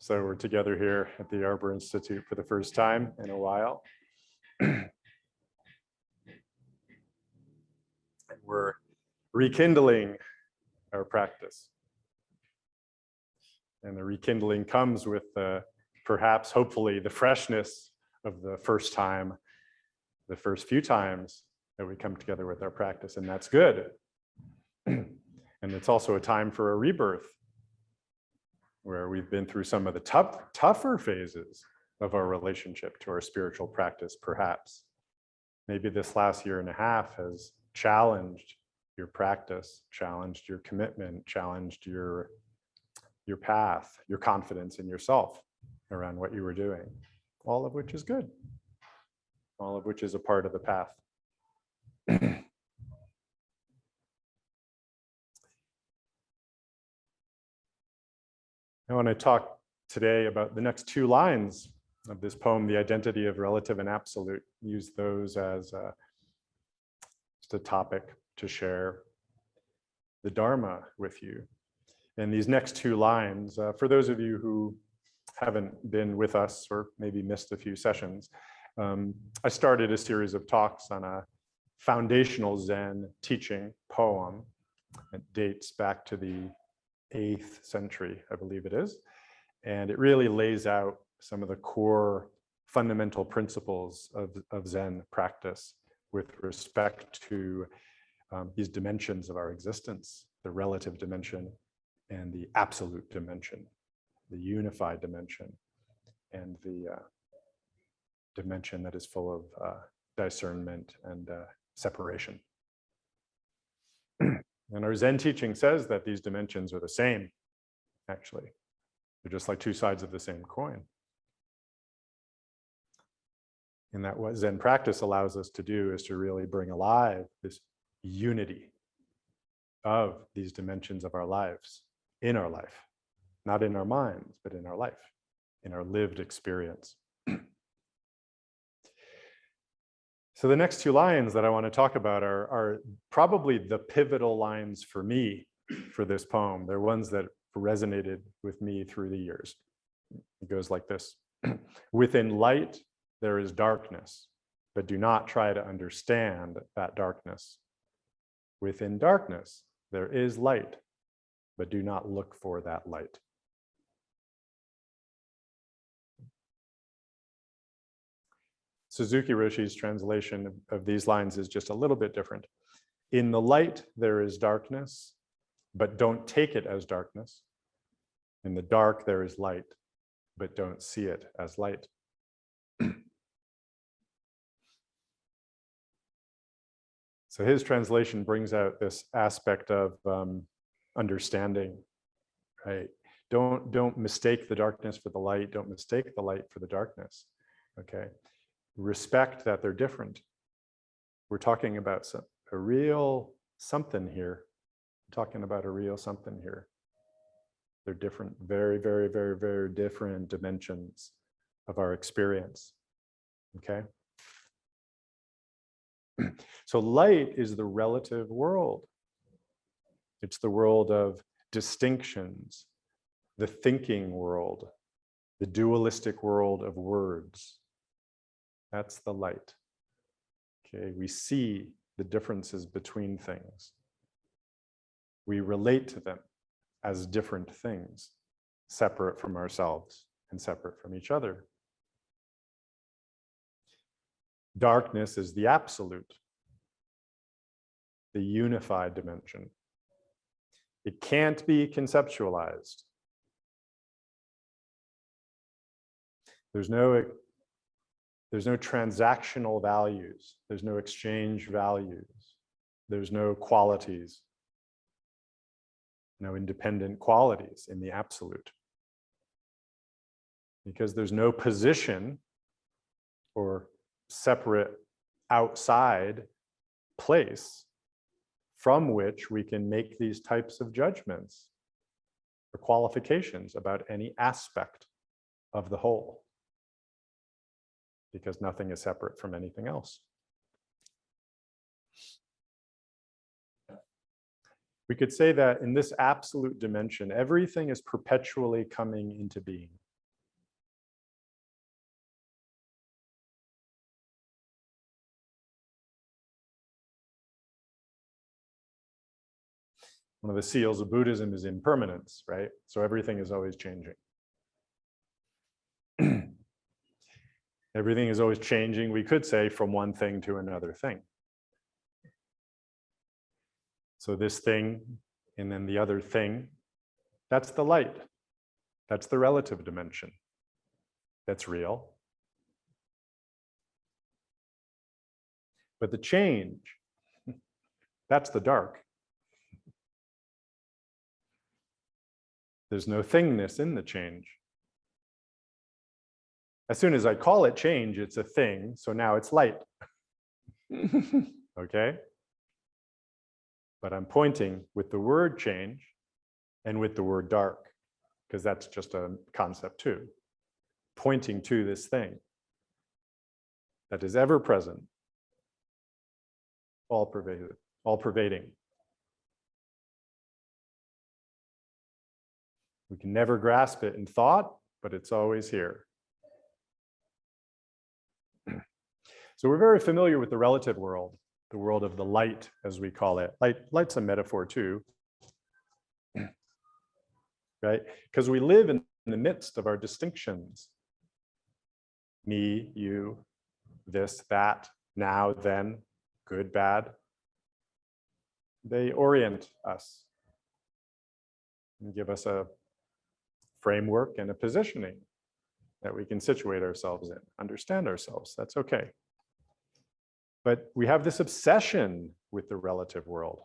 So we're together here at the Arbor Institute for the first time in a while. And we're rekindling our practice. And the rekindling comes with perhaps, hopefully, the freshness of the first time, the first few times that we come together with our practice, and that's good. And it's also a time for a rebirth, where we've been through some of the tougher phases of our relationship to our spiritual practice, perhaps. Maybe this last year and a half has challenged your practice, challenged your commitment, challenged your path, your confidence in yourself around what you were doing, all of which is good, all of which is a part of the path. I want to talk today about the next two lines of this poem, The Identity of Relative and Absolute. Use those as just a topic to share the Dharma with you. And these next two lines, for those of you who haven't been with us or maybe missed a few sessions, I started a series of talks on a foundational Zen teaching poem that dates back to the 8th century, I believe it is. And it really lays out some of the core fundamental principles of Zen practice with respect to these dimensions of our existence, the relative dimension and the absolute dimension, the unified dimension, and the dimension that is full of discernment and separation. And our Zen teaching says that these dimensions are the same, actually. They're just like two sides of the same coin. And that what Zen practice allows us to do is to really bring alive this unity of these dimensions of our lives, in our life, not in our minds, but in our life, in our lived experience. So the next two lines that I want to talk about are probably the pivotal lines for me for this poem. They're ones that resonated with me through the years. It goes like this. Within light, there is darkness, but do not try to understand that darkness. Within darkness, there is light, but do not look for that light. Suzuki Roshi's translation of these lines is just a little bit different. In the light, there is darkness, but don't take it as darkness. In the dark, there is light, but don't see it as light. So his translation brings out this aspect of understanding, right? Don't mistake the darkness for the light. Don't mistake the light for the darkness, okay? Respect that they're different. We're talking about a real something here. We're talking about a real something here. They're different, very, very, very, very different dimensions of our experience, okay? So light is the relative world. It's the world of distinctions, the thinking world, the dualistic world of words. That's the light. Okay, we see the differences between things. We relate to them as different things, separate from ourselves and separate from each other. Darkness is the absolute, the unified dimension. It can't be conceptualized. There's no transactional values. There's no exchange values. There's no qualities, no independent qualities in the absolute. Because there's no position or separate outside place from which we can make these types of judgments or qualifications about any aspect of the whole. Because nothing is separate from anything else. We could say that in this absolute dimension, everything is perpetually coming into being. One of the seals of Buddhism is impermanence, right? So everything is always changing. Everything is always changing, we could say, from one thing to another thing. So this thing, and then the other thing, that's the light. That's the relative dimension. That's real. But the change, that's the dark. There's no thingness in the change. As soon as I call it change, it's a thing, so now it's light. Okay? But I'm pointing with the word change and with the word dark, because that's just a concept too. Pointing to this thing that is ever present, all pervading. We can never grasp it in thought, but it's always here. So we're very familiar with the relative world, the world of the light, as we call it. Light's a metaphor too, right? Because we live in the midst of our distinctions. Me, you, this, that, now, then, good, bad. They orient us and give us a framework and a positioning that we can situate ourselves in, understand ourselves. That's okay. But we have this obsession with the relative world.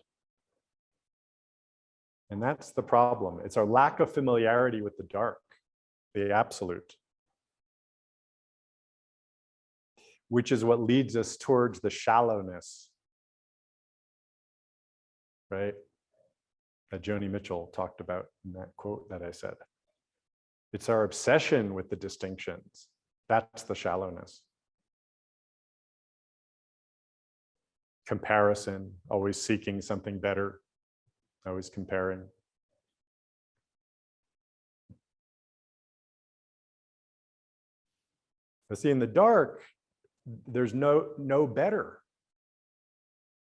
And that's the problem. It's our lack of familiarity with the dark, the absolute, which is what leads us towards the shallowness, right? That Joni Mitchell talked about in that quote that I said. It's our obsession with the distinctions. That's the shallowness. Comparison, always seeking something better, always comparing. But see, in the dark, there's no better.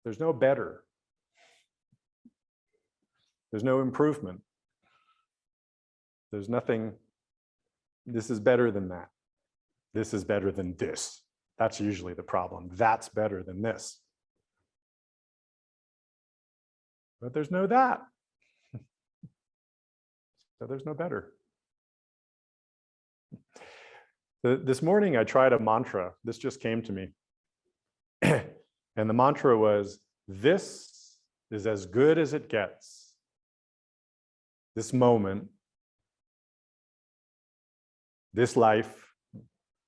There's no better. There's no improvement. There's nothing, this is better than that. This is better than this. That's usually the problem. That's better than this. But there's no that. So there's no better. This morning I tried a mantra. This just came to me. And the mantra was, this is as good as it gets. This moment, this life,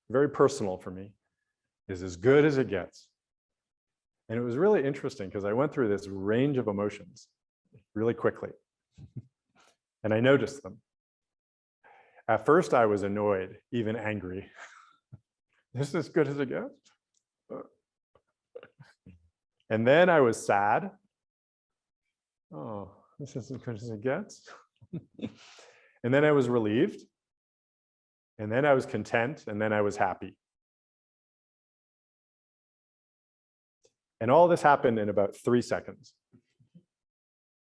very personal for me, is as good as it gets. And it was really interesting because I went through this range of emotions really quickly. And I noticed them. At first I was annoyed, even angry. This is as good as it gets. And then I was sad. Oh, this is as good as it gets. And then I was relieved. And then I was content. And then I was happy. And all this happened in about 3 seconds.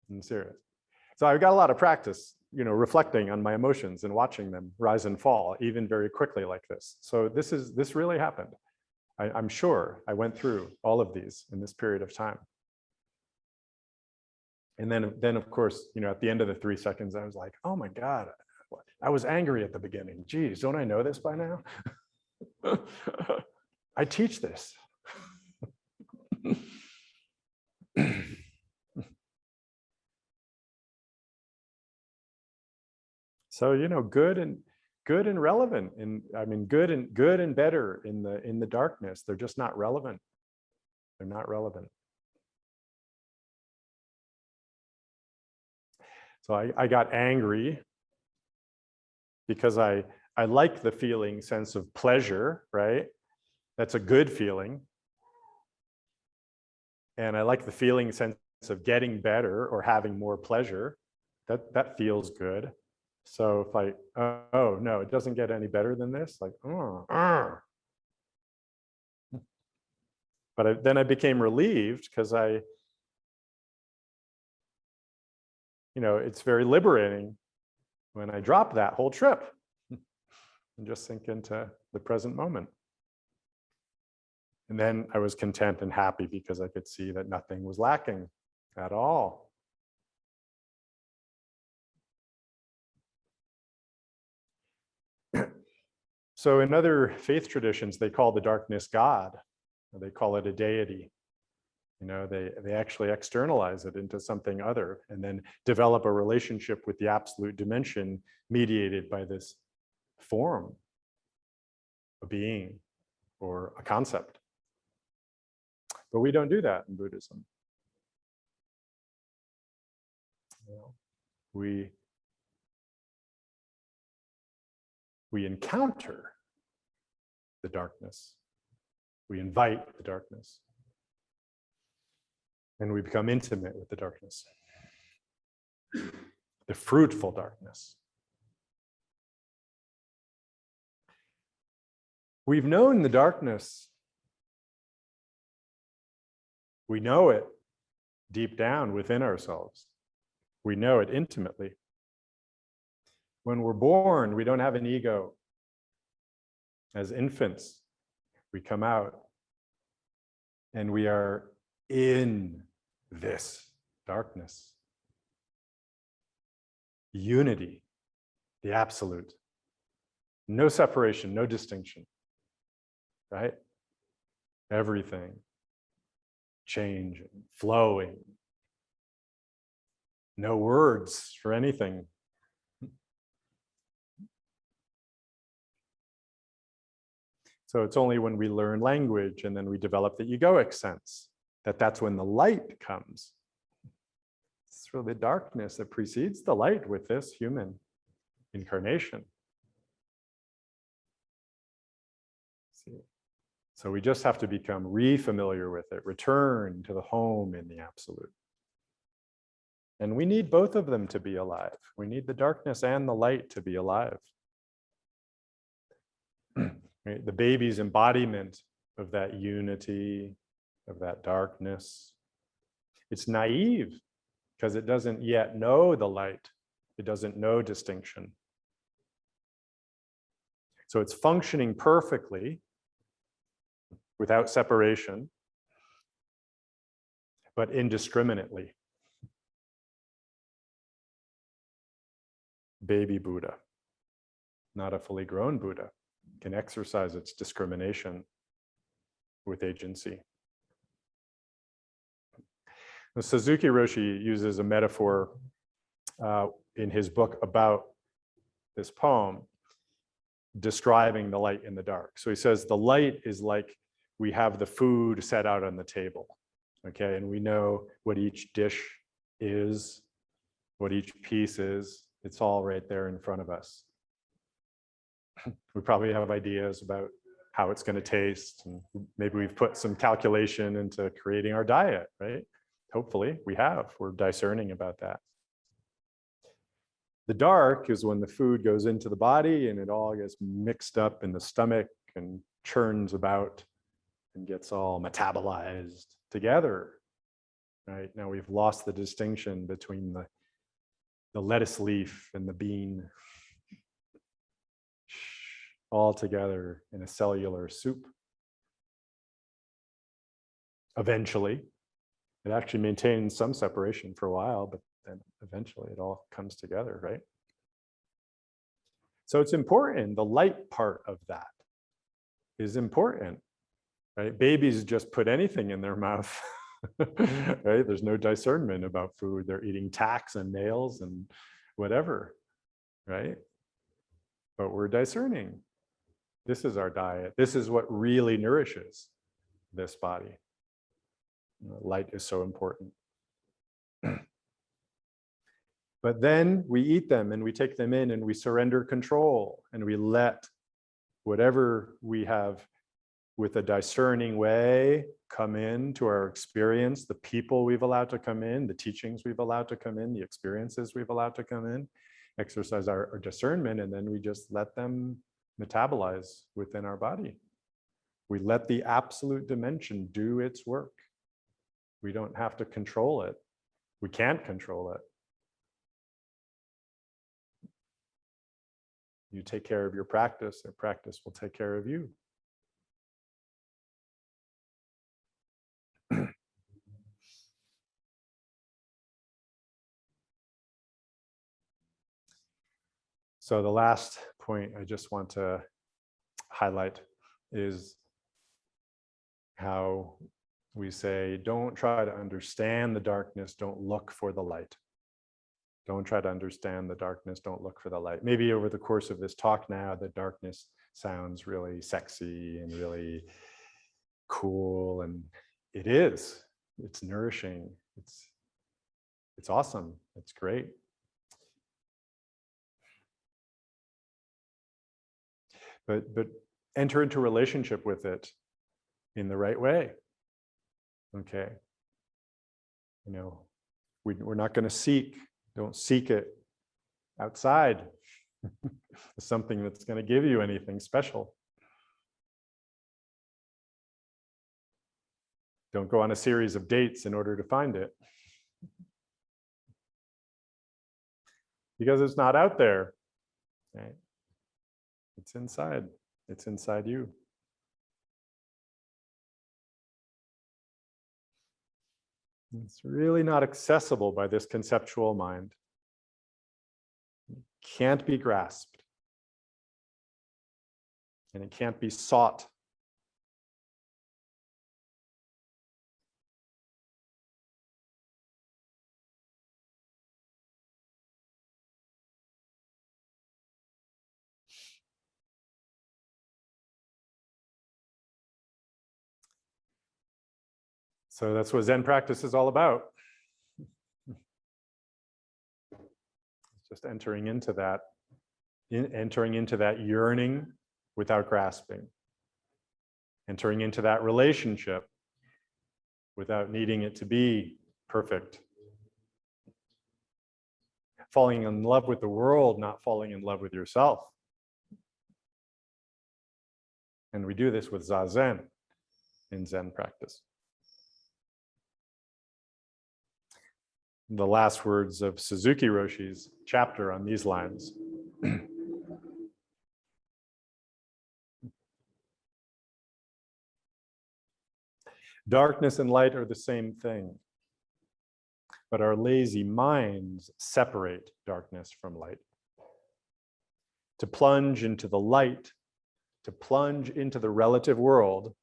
I'm serious. So I've got a lot of practice, reflecting on my emotions and watching them rise and fall, even very quickly like this. So this really happened. I'm sure I went through all of these in this period of time. And then of course, at the end of the 3 seconds, I was like, oh my God, I was angry at the beginning. Geez, don't I know this by now? I teach this. So, good and relevant, good and better in the darkness. They're just not relevant. They're not relevant. So I got angry because I like the sense of pleasure, right? That's a good feeling. And I like the sense of getting better or having more pleasure. That feels good. So if oh no, it doesn't get any better than this, like, But then I became relieved because it's very liberating when I drop that whole trip and just sink into the present moment. And then I was content and happy because I could see that nothing was lacking at all. So in other faith traditions, they call the darkness God, or they call it a deity. They actually externalize it into something other and then develop a relationship with the absolute dimension mediated by this form, a being, or a concept. But we don't do that in Buddhism. We encounter the darkness. We invite the darkness. And we become intimate with the darkness. The fruitful darkness. We've known the darkness. We know it deep down within ourselves. We know it intimately. When we're born, we don't have an ego. As infants, we come out and we are in this darkness. Unity, the absolute. No separation, no distinction, right? Everything changing, flowing. No words for anything. So it's only when we learn language and then we develop the egoic sense that's when the light comes. It's really the darkness that precedes the light with this human incarnation. See? So we just have to become re-familiar with it, return to the home in the absolute. And we need both of them to be alive. We need the darkness and the light to be alive. Right? The baby's embodiment of that unity, of that darkness. It's naive because it doesn't yet know the light. It doesn't know distinction. So it's functioning perfectly without separation, but indiscriminately. Baby Buddha, not a fully grown Buddha, can exercise its discrimination with agency. Now, Suzuki Roshi uses a metaphor in his book about this poem, describing the light and the dark. So he says the light is like we have the food set out on the table, okay? And we know what each dish is, what each piece is. It's all right there in front of us. We probably have ideas about how it's going to taste, and maybe we've put some calculation into creating our diet, right? Hopefully we have. We're discerning about that. The dark is when the food goes into the body and it all gets mixed up in the stomach and churns about and gets all metabolized together, right? Now we've lost the distinction between the lettuce leaf and the bean, all together in a cellular soup. Eventually, it actually maintains some separation for a while, but then eventually it all comes together, right? So it's important. The light part of that is important, right? Babies just put anything in their mouth, right? There's no discernment about food. They're eating tacks and nails and whatever, right? But we're discerning. This is our diet. This is what really nourishes this body. Light is so important. But then we eat them and we take them in and we surrender control and we let whatever we have with a discerning way come into our experience, the people we've allowed to come in, the teachings we've allowed to come in, the experiences we've allowed to come in, exercise our discernment, and then we just let them metabolize within our body. We let the absolute dimension do its work. We don't have to control it. We can't control it. You take care of your practice, their practice will take care of you. So the last point I just want to highlight is how we say, don't try to understand the darkness, don't look for the light. Don't try to understand the darkness, don't look for the light. Maybe over the course of this talk now, the darkness sounds really sexy and really cool, and it is. It's nourishing. It's awesome. It's great. But enter into relationship with it in the right way. Okay. You know, we're not going to seek. Don't seek it outside. Something that's going to give you anything special. Don't go on a series of dates in order to find it. Because it's not out there. Right? It's inside. It's inside you. It's really not accessible by this conceptual mind. It can't be grasped. And it can't be sought. So that's what Zen practice is all about. It's just entering into that yearning without grasping. Entering into that relationship without needing it to be perfect. Falling in love with the world, not falling in love with yourself. And we do this with Zazen in Zen practice. The last words of Suzuki Roshi's chapter on these lines. Darkness and light are the same thing, but our lazy minds separate darkness from light. To plunge into the light, to plunge into the relative world,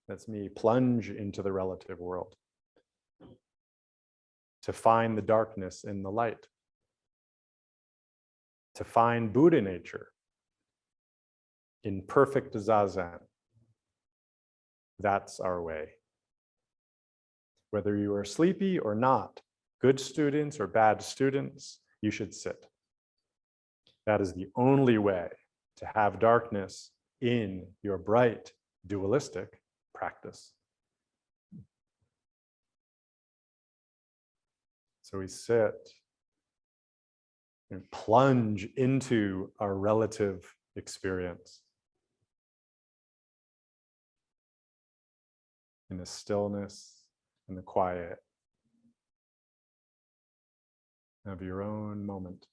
that's me, plunge into the relative world. To find the darkness in the light. To find Buddha nature in perfect Zazen. That's our way. Whether you are sleepy or not, good students or bad students, you should sit. That is the only way to have darkness in your bright dualistic practice. So we sit and plunge into our relative experience in the stillness and the quiet of your own moment.